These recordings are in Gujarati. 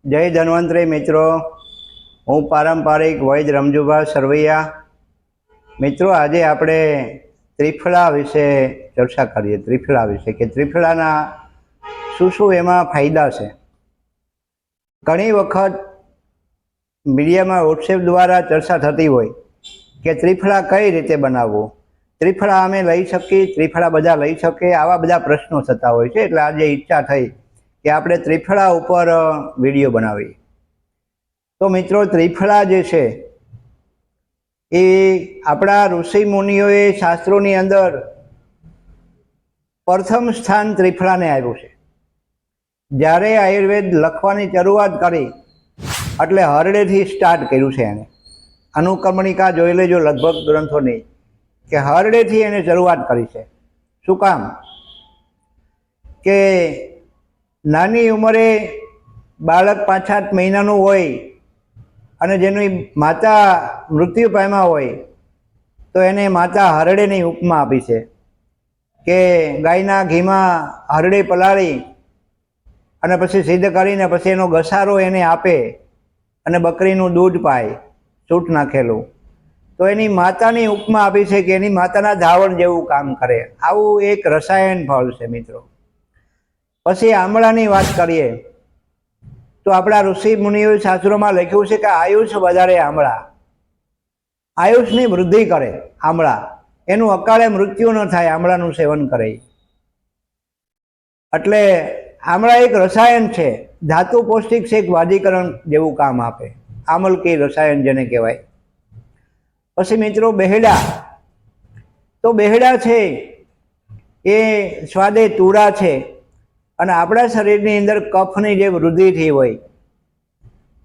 जय धन्वंतरी मित्रों, हूँ पारंपरिक वैद्य रमजूभा सरवैया। मित्रों, आज आपणे त्रिफला विषे चर्चा करिए। त्रिफला विषे के त्रिफलाना शू एमां फायदा छे। घणी वखत मीडिया में व्हाट्सएप द्वारा चर्चा थती होय के त्रिफला कई रीते बनाववुं, त्रिफला अमे लई शकीए, त्रिफला बधा लई शके, आवा बधा प्रश्नों थता होय छे। एटले आज इच्छा थई कि आपणे त्रिफला उपर विडियो बनावी। तो मित्रों, त्रिफला जे छे ए आपणा ऋषि मुनिओए शास्त्रोनी अंदर प्रथम स्थान त्रिफलाने आप्युं छे। ज्यारे आयुर्वेद लखवानी शरूआत करी એટલે હરડેથી સ્ટાર્ટ કર્યું છે એને। અનુક્રમણિકા જોઈ લેજો લગભગ ગ્રંથોની કે હરડેથી એને શરૂઆત કરી છે। શું કામ કે નાની ઉંમરે બાળક 5-8 મહિનાનું હોય અને જેની માતા મૃત્યુ પામ્યા હોય તો એને માતા હરડેની ઉપમા આપી છે કે ગાયના ઘીમાં હરડે પલાળી અને પછી સિદ્ધ કરીને પછી એનો ઘસારો એને આપે અને બકરીનું દૂધ પાય છૂટ નાખેલું, તો એની માતાની ઉપમા આપી છે કે એની માતાના ધાવણ જેવું કામ કરે। આવું એક રસાયણ ફળ છે મિત્રો। પછી આમળાની વાત કરીએ તો આપણા ઋષિ મુનિઓ શાસ્ત્રોમાં લખ્યું છે કે આયુષ વધારે આમળા, આયુષની વૃદ્ધિ કરે આમળા, એનું અકાળે મૃત્યુ ન થાય આમળાનું સેવન કરે। એટલે आमळा एक रसायन है, धातु पौष्टिक से एक वादीकरण जेवू काम आपे। आमल की रसायन जेने कहेवाय। पछी मित्रों बेहड़ा, तो बेहड़ा छे ए स्वादे तूड़ा छे अने आपणा शरीरनी अंदर कफनी जे वृद्धि थी होय,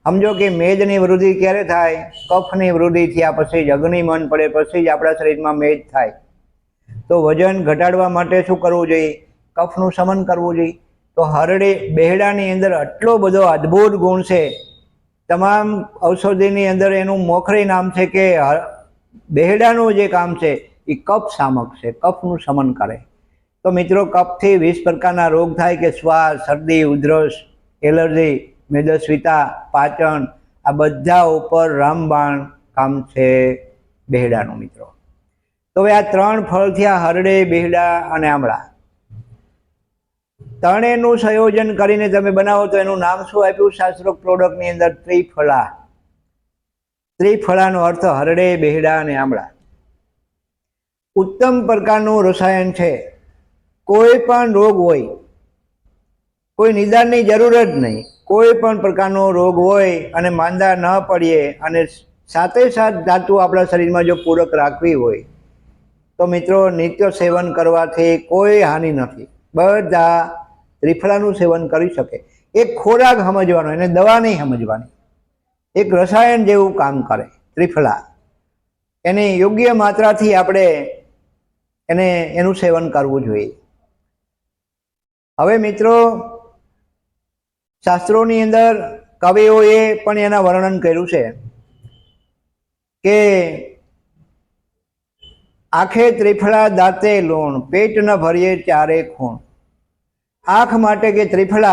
समझो कि मेदनी वृद्धि क्यारे थाय, कफनी वृद्धि थया पछी अग्नि मन पड़े पछी ज आपणा शरीरमां मेद थाय। तो वजन घटाडवा माटे शुं करवुं जोईए? कफनुं शमन करवुं जोईए। तो हरडे बेहड़ानी अंदर आटलो बधो अद्भुत गुण है। तमाम औषधिनी अंदर एनु मोखरी नाम है कि बेहड़ानुं जे काम है ए कफ शामक है, कफनुं शमन करे। तो मित्रों, कफथी 20 प्रकारना रोग थाय कि श्वास, सर्दी, उधरस, एलर्जी, मेदस्विता, पाचन, आ बधा उपर रामबाण काम है बेहड़ानुं मित्रों। तो हवे आ 3 फळ थया, हरडे, बेहड़ा अने आमळा। ત્રણેયનું સંયોજન કરીને તમે બનાવો તો એનું નામ શું આપ્યું શાસ્ત્રોક્ત પ્રોડક્ટની અંદર? ત્રિફલા। ત્રિફલાનો અર્થ હરડે, બેહડા અને આમળા। ઉત્તમ પ્રકારનું રસાયણ છે। કોઈ પણ રોગ હોય, કોઈ નિદાનની જરૂર જ નહીં, કોઈ પણ પ્રકારનો રોગ હોય અને માંદા ન પડીએ અને સાથે સાથ ધાતુ આપણા શરીરમાં જો પૂરક રાખવી હોય તો મિત્રો નિત્ય સેવન કરવાથી કોઈ હાનિ નથી। બધા त्रिफलाનું सेवन करी शके। एक खोराक समझवानो, एने दवा नहीं समझवानी, एक रसायन जेवुं काम करे त्रिफला। एने योग्य मात्राथी आपणे एने एनुं सेवन करवुं जोईए। हवे मित्रों, शास्त्रोनी अंदर कविओए पण एना वर्णन कर्युं छे के आखे त्रिफला दाते लूण, पेट न भरिए चारे खूण। आँख माटे के त्रिफला,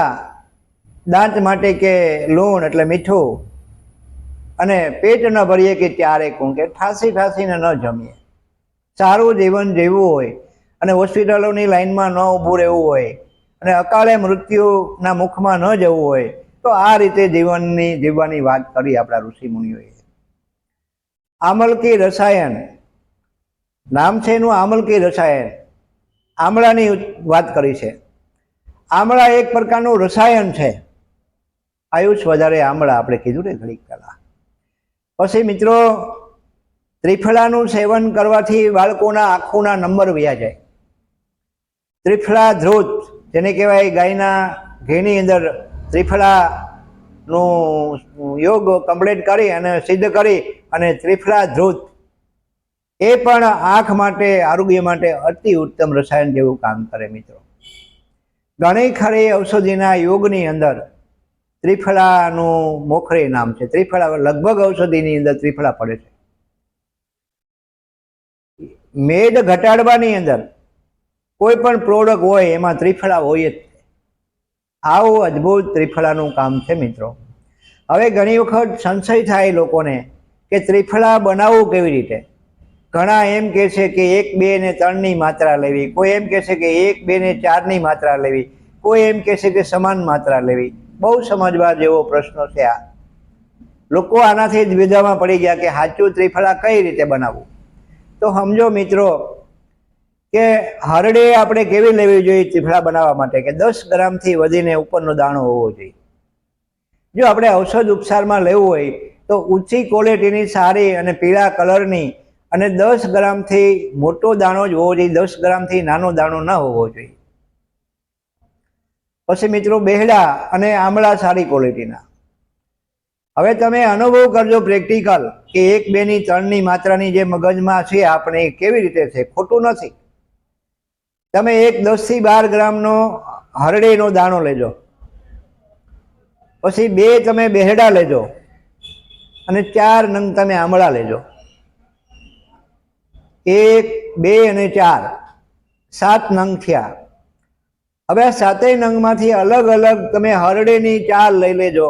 दांत माटे के लूण एटले मीठू, अने पेट न भरीए के त्यारे खूण, के ठासी ठासीने न जमीए। सारू जीवन जीवવું હોય અને હોસ્પિટલોની લાઈનમાં ન ઊભું રહેવું હોય અને અકાળે મૃત્યુના મુખમાં ન જવું હોય તો આ રીતે જીવવાની વાત કરી આપણા ઋષિ મુનિઓએ। આમલકી રસાયણ નામ છે એનું, આમલકી રસાયણ। આમળાની વાત કરી છે। आमळा एक प्रकारનું रसायन है। आयुष वधारे आमळा आपणे कीधुं ने घणीक पहेला। पछी मित्रों, त्रिफलानुं सेवन करवाथी बाळकोना आँखोना नंबर वया जाय। त्रिफला धृत जेने कहेवाय, गायना घीनी अंदर त्रिफलानुं योग कम्प्लीट करी अने सिद्ध करी अने त्रिफला धृत ए पण आँख माटे, आरोग्य माटे अति उत्तम रसायन जेवुं काम करे मित्रों। घणी खरी औषधिना योगनी अंदर त्रिफलानुं मोखरे नाम है। त्रिफला लगभग औषधिनी अंदर त्रिफला पड़े छे। मेद घटाडवानी अंदर कोई पण प्रोडक्ट होय एमां त्रिफला होय ज। आवुं अद्भुत त्रिफलानुं काम छे मित्रों। હવે ઘણી વખત સંશય થાય લોકોને કે ત્રિફળા બનાવવું કેવી રીતે. ઘણા એમ કહે છે કે 1, 2 ને 3ની માત્રા લેવી, કોઈ એમ કહે છે કે 1, 2 ને 4ની માત્રા લેવી, કોઈ એમ કહે છે કે સમાન માત્રા લેવી. બહુ સમજવા જેવો પ્રશ્ન છે આ. લોકો આનાથી જ દ્વિધામાં પડી ગયા કે સાચું ત્રિફળા કઈ રીતે બનાવવું. તો સમજો મિત્રો કે હરડે આપણે કેવી લેવી જોઈએ ત્રિફળા બનાવવા માટે કે 10 ગ્રામથી વધીને ઉપરનો દાણો હોવો જોઈએ. જો આપણે ઔષધ ઉપચારમાં લેવું હોય તો ઊંચી ક્વોલિટીની સારી અને પીળા કલરની અને 10 ગ્રામથી મોટો દાણો જ હોવો જોઈએ, 10 ગ્રામથી નાનો દાણો ન હોવો જોઈએ. પછી મિત્રો બેહડા અને આમળા સારી ક્વોલિટીના. હવે તમે અનુભવ કરજો પ્રેક્ટિકલ કે 1, 2 ની 3ની માત્રાની જે મગજમાં છે આપણે કેવી રીતે છે, ખોટું નથી. તમે 1 10 થી 12 ગ્રામનો હરડેનો દાણો લેજો, પછી 2 તમે બેહડા લેજો અને 4 નંગ તમે આમળા લેજો. 1, 2 અને 4 7 નંગ થયા. હવે આ 7 નંગમાંથી અલગ અલગ તમે હરડેની 4 લઈ લેજો,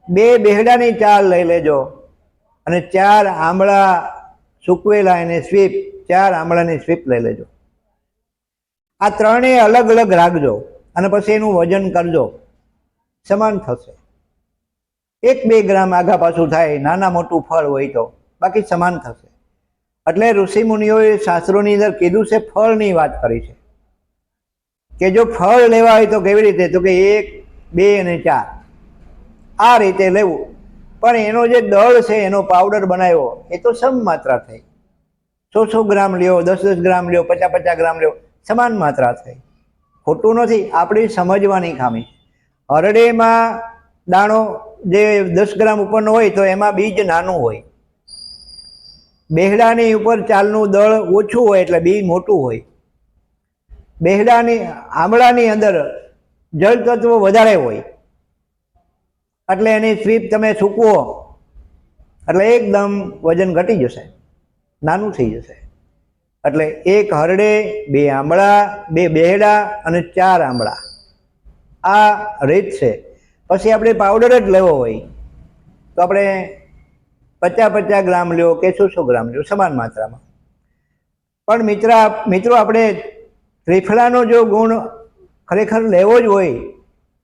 2 બેહડાની 4 લઈ લેજો અને 4 આમળા સૂકવેલા એને સ્વીપ, 4 આમળાની સ્વીપ લઈ લેજો. આ ત્રણેય અલગ અલગ રાખજો અને પછી એનું વજન કરજો, સમાન થશે. 1-2 ગ્રામ આગા પાછું થાય, નાના મોટું ફળ હોય તો, બાકી સમાન થશે. એટલે ઋષિ મુનિઓએ શાસ્ત્રોની અંદર કીધું છે, ફળની વાત કરી છે કે જો ફળ લેવા હોય તો કેવી રીતે, તો કે 1, 2 અને 4 આ રીતે લેવું. પણ એનો જે દળ છે એનો પાવડર બનાવ્યો એ તો સમ માત્રા થઈ. 100 ગ્રામ લ્યો, 10 ગ્રામ લ્યો, 50 ગ્રામ લ્યો, સમાન માત્રા થઈ. ખોટું નથી, આપણી સમજવાની ખામી. હરડેમાં દાણો જે 10 ગ્રામ ઉપરનો હોય તો એમાં બીજ નાનું હોય, બેહડાની ઉપર ચાલનું દળ ઓછું હોય એટલે બીજ મોટું હોય, બેહડાની આમળાની અંદર જળ તત્વ વધારે હોય એટલે એની સ્વીપ તમે સૂકવો એટલે એકદમ વજન ઘટી જશે, નાનું થઈ જશે. એટલે 1 હરડે, 2 આમળા, 2 બેહડા અને 4 આમળા, આ રીત છે. પછી આપણે પાવડર જ લેવો હોય તો આપણે 50 ગ્રામ લ્યો કે 100 ગ્રામ લ્યો, સમાન માત્રામાં. પણ મિત્રો આપણે ત્રિફળાનો જો ગુણ ખરેખર લેવો જ હોય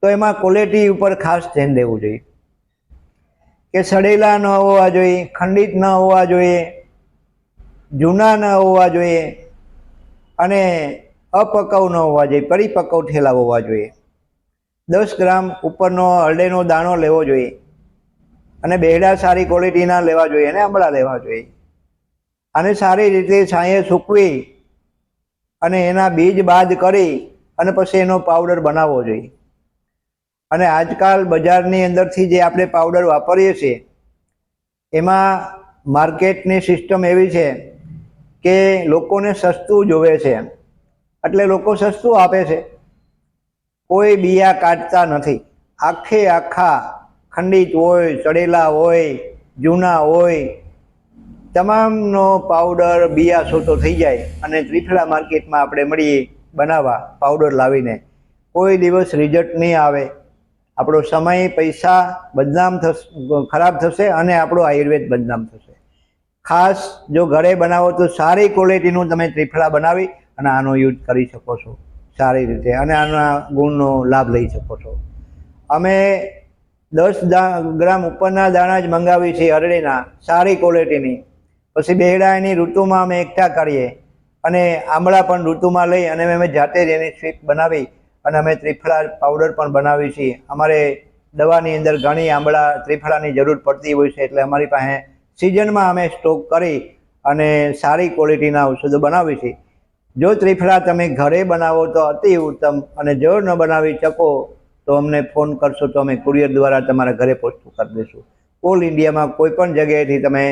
તો એમાં ક્વોલિટી ઉપર ખાસ ધ્યાન દેવું જોઈએ કે સડેલા ન હોવા જોઈએ, ખંડિત ન હોવા જોઈએ, જૂના ન હોવા જોઈએ અને અપક્વ ન હોવા જોઈએ, પરિપક્વ થયેલા હોવા જોઈએ. 10 ગ્રામ ઉપરનો હરડેનો દાણો લેવો જોઈએ અને બેહડા સારી ક્વોલિટીના લેવા જોઈએ અને આમળા લેવા જોઈએ. અને સારી રીતે છાંયે સૂકવી અને એના બીજ બાદ કરી અને પછી એનો પાવડર બનાવવો જોઈએ. અને આજકાલ બજારની અંદરથી જે આપણે પાવડર વાપરીએ છીએ એમાં માર્કેટની સિસ્ટમ એવી છે કે લોકોને સસ્તું જોવે છે એટલે લોકો સસ્તું આપે છે. કોઈ બિયા કાઢતા નથી, આખે આખા ખંડિત હોય, ચડેલા હોય, જૂના હોય, તમામનો પાવડર બિયા છોટો થઈ જાય અને ત્રિફળા માર્કેટમાં આપણે મળીએ બનાવવા પાવડર લાવીને. કોઈ દિવસ રિઝલ્ટ નહીં આવે, આપણો સમય, પૈસા બદનામ થશે, ખરાબ થશે અને આપણો આયુર્વેદ બદનામ થશે. ખાસ જો ઘરે બનાવો તો સારી ક્વોલિટીનું તમે ત્રિફળા બનાવી અને આનો યુઝ કરી શકો છો સારી રીતે અને આના ગુણનો લાભ લઈ શકો છો. અમે 10 ગ્રામ ઉપરના દાણા જ મંગાવી છે હરડીના, સારી ક્વોલિટીની. પછી બેહડા એની ઋતુમાં અમે એકઠા કરીએ અને આમળા પણ ઋતુમાં લઈ અને અમે જાતે જ એની સ્વીપ બનાવી અને અમે ત્રિફળા પાવડર પણ બનાવી છીએ. અમારે દવાની અંદર ઘણી આમળા ત્રિફળાની જરૂર પડતી હોય છે એટલે અમારી પાસે સિઝનમાં અમે સ્ટોક કરી અને સારી ક્વોલિટીના ઔષધો બનાવી છીએ. જો ત્રિફળા તમે ઘરે બનાવો તો અતિ ઉત્તમ, અને જો ન બનાવી શકો તો અમને ફોન કરશો તો અમે કુરિયર દ્વારા તમારા ઘરે પહોંચતું કરી દઈશું. ઓલ ઇન્ડિયામાં કોઈ પણ જગ્યાએથી તમે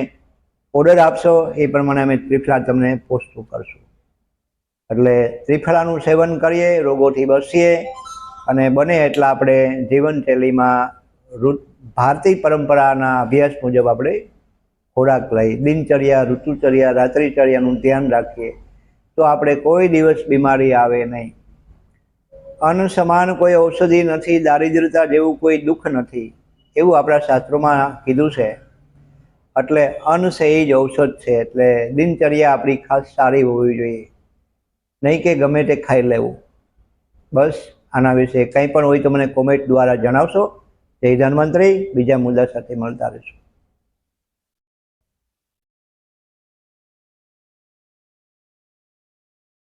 ઓર્ડર આપશો એ પ્રમાણે અમે ત્રિફળા તમને પહોંચતું કરશું. એટલે ત્રિફળાનું સેવન કરીએ, રોગોથી બચીએ અને બને એટલા આપણે જીવનશૈલીમાં ભારતીય પરંપરાના અભ્યાસ મુજબ આપણે ખોરાક લઈ, દિનચર્યા, ઋતુચર્યા, રાત્રિચર્યાનું ધ્યાન રાખીએ તો આપણે કોઈ દિવસ બીમારી આવે નહીં. અન્ન સમાન કોઈ ઔષધિ નથી, દારિદ્રતા જેવું કોઈ દુઃખ નથી. એવું આપણા શાસ્ત્રોમાં કીધું છે. એટલે અન્ન છે એ જ ઔષધ છે. એટલે દિનચર્યા આપણી ખાસ સારી હોવી જોઈએ, નહીં કે ગમે તે ખાઈ લેવું. બસ આના વિશે કંઈ પણ હોય તો મને કોમેન્ટ દ્વારા જણાવશો. જય ધન્વંતરી. બીજા મુદ્દા સાથે મળતા રહીશું.